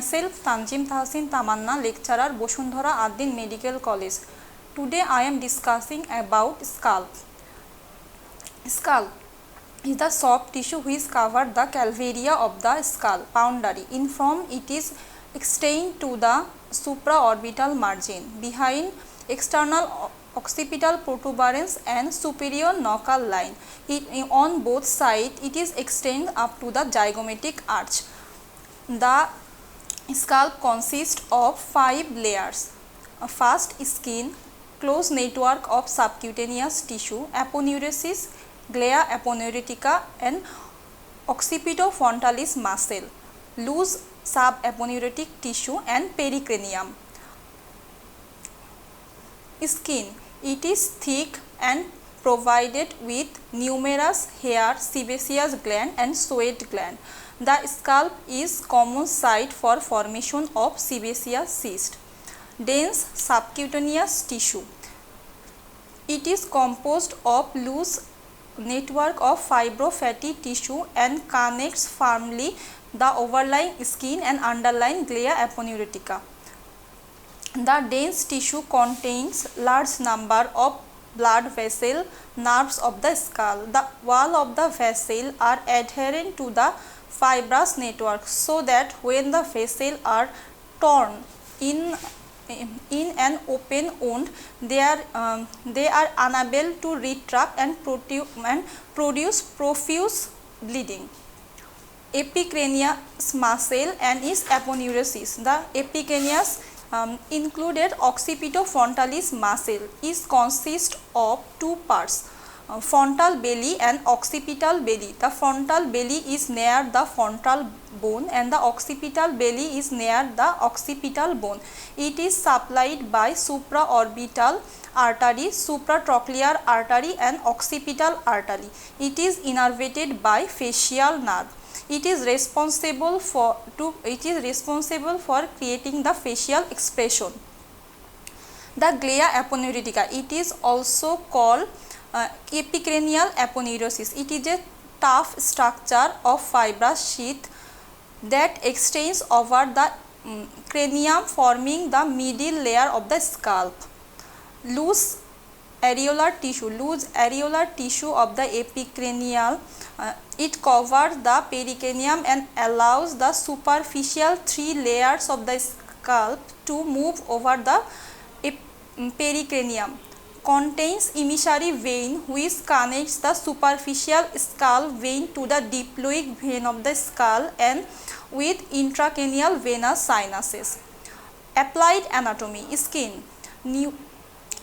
Myself Tanjim Tahsin Tamanna, lecturer, Boshundhara Addin Medical College. Today I am discussing about scalp. Scalp is the soft tissue which covers the calvaria of the skull boundary. In form, it is extend to the supraorbital margin behind external occipital protuberance and superior nocal line. On both sides, it is extend up to the zygomatic arch. The scalp consists of 5 layers. First, skin, close network of subcutaneous tissue, aponeurosis, glea aponeurotica and occipitofrontalis muscle, loose subaponeurotic tissue and pericranium. Skin, it is thick and provided with numerous hair, sebaceous gland and sweat gland. The scalp is common site for formation of sebaceous cyst. Dense subcutaneous tissue, it is composed of loose network of fibrofatty tissue and connects firmly the overlying skin and underlying glea aponeurotica. The dense tissue contains large number of blood vessel nerves of the skull. The wall of the vessel are adherent to the fibrous network, so that when the vessel are torn in an open wound, they are unable to retract and produce profuse bleeding. Epicranius muscle and its aponeurosis. The epicranius included occipitofrontalis muscle is consist of 2 parts, frontal belly and occipital belly. The frontal belly is near the frontal bone and the occipital belly is near the occipital bone. It is supplied by supraorbital artery, supratrochlear artery and occipital artery. It is innervated by facial nerve. It is responsible for creating the facial expression. The glea aponeurotica, it is also called epicranial aponeurosis. It is a tough structure of fibrous sheath that extends over the cranium, forming the middle layer of the scalp. Loose areolar tissue of the epicranial, it covers the pericranium and allows the superficial 3 layers of the scalp to move over the pericranium. Contains emissary vein which connects the superficial skull vein to the diploic vein of the skull and with intracranial venous sinuses. Applied anatomy. Skin.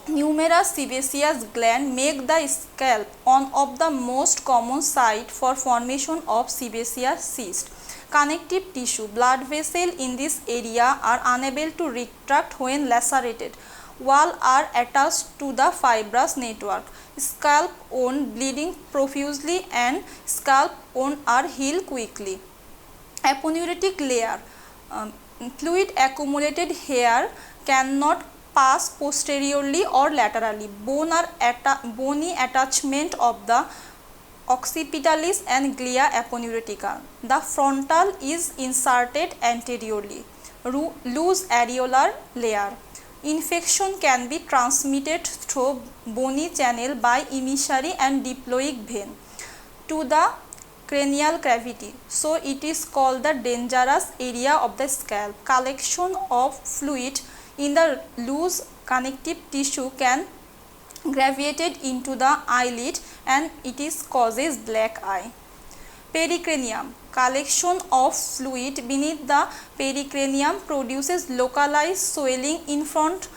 Numerous sebaceous glands make the scalp one of the most common site for formation of sebaceous cyst. Connective tissue, blood vessels in this area are unable to retract when lacerated. Walls are attached to the fibrous network. Scalp wound bleeding profusely and scalp wound are healed quickly. Aponeurotic layer, fluid accumulated here cannot pass posteriorly or laterally. Bony attachment of the occipitalis and glea aponeurotica. The frontal is inserted anteriorly. Loose areolar layer. Infection can be transmitted through bony channel by emissary and diploic vein to the cranial cavity, so it is called the dangerous area of the scalp. Collection of fluid in the loose connective tissue can gravitate into the eyelid and it is causes black eye. Pericranium. Collection of fluid beneath the pericranium produces localized swelling in front.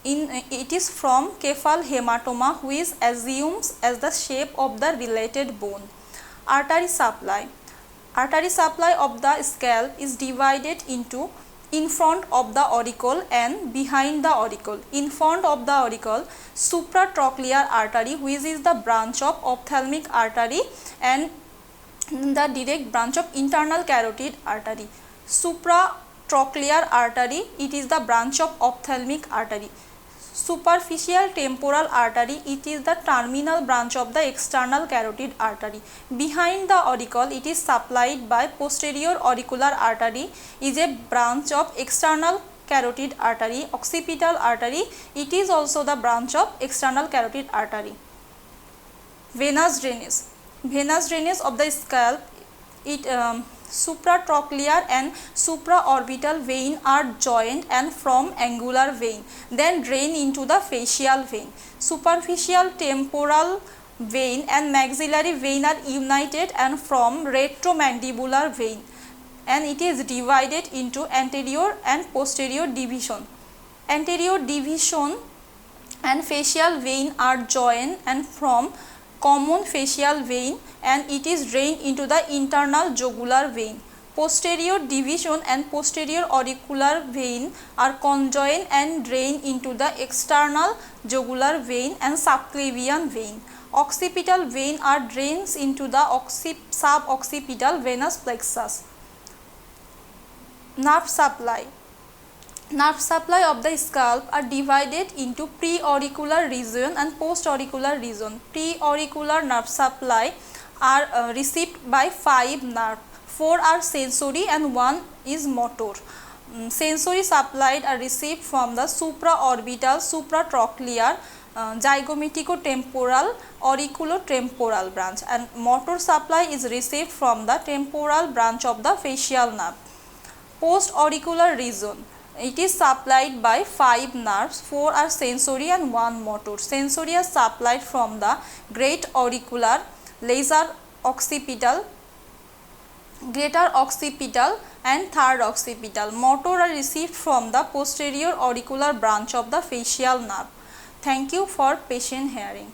It is from cephal hematoma which assumes as the shape of the related bone. Artery supply. Artery supply of the scalp is divided into in front of the auricle and behind the auricle. In front of the auricle, supratrochlear artery, which is the branch of ophthalmic artery, and the direct branch of internal carotid artery. Supratrochlear artery, it is the branch of ophthalmic artery. Superficial temporal artery, it is the terminal branch of the external carotid artery. Behind the auricle, it is supplied by posterior auricular artery, is a branch of external carotid artery. Occipital artery, it is also the branch of external carotid artery. Venous drainage. Venous drainage of the scalp, it supratrochlear and supraorbital vein are joined and form angular vein, then drain into the facial vein. Superficial temporal vein and maxillary vein are united and form retromandibular vein, and it is divided into anterior and posterior division. Anterior division and facial vein are joined and form common facial vein, and it is drained into the internal jugular vein. Posterior division and posterior auricular vein are conjoined and drain into the external jugular vein and subclavian vein. Occipital vein are drains into the suboccipital venous plexus. Nerve supply. Nerve supply of the scalp are divided into preauricular region and postauricular region. Preauricular nerve supply are received by 5 nerves. 4 are sensory and 1 is motor. Sensory supplied are received from the supraorbital, supratrochlear, zygomaticotemporal, auriculotemporal branch, and motor supply is received from the temporal branch of the facial nerve. Postauricular region, it is supplied by 5 nerves, 4 are sensory and 1 motor. Sensory is supplied from the great auricular, lesser occipital, greater occipital and third occipital. Motor are received from the posterior auricular branch of the facial nerve. Thank you for patient hearing.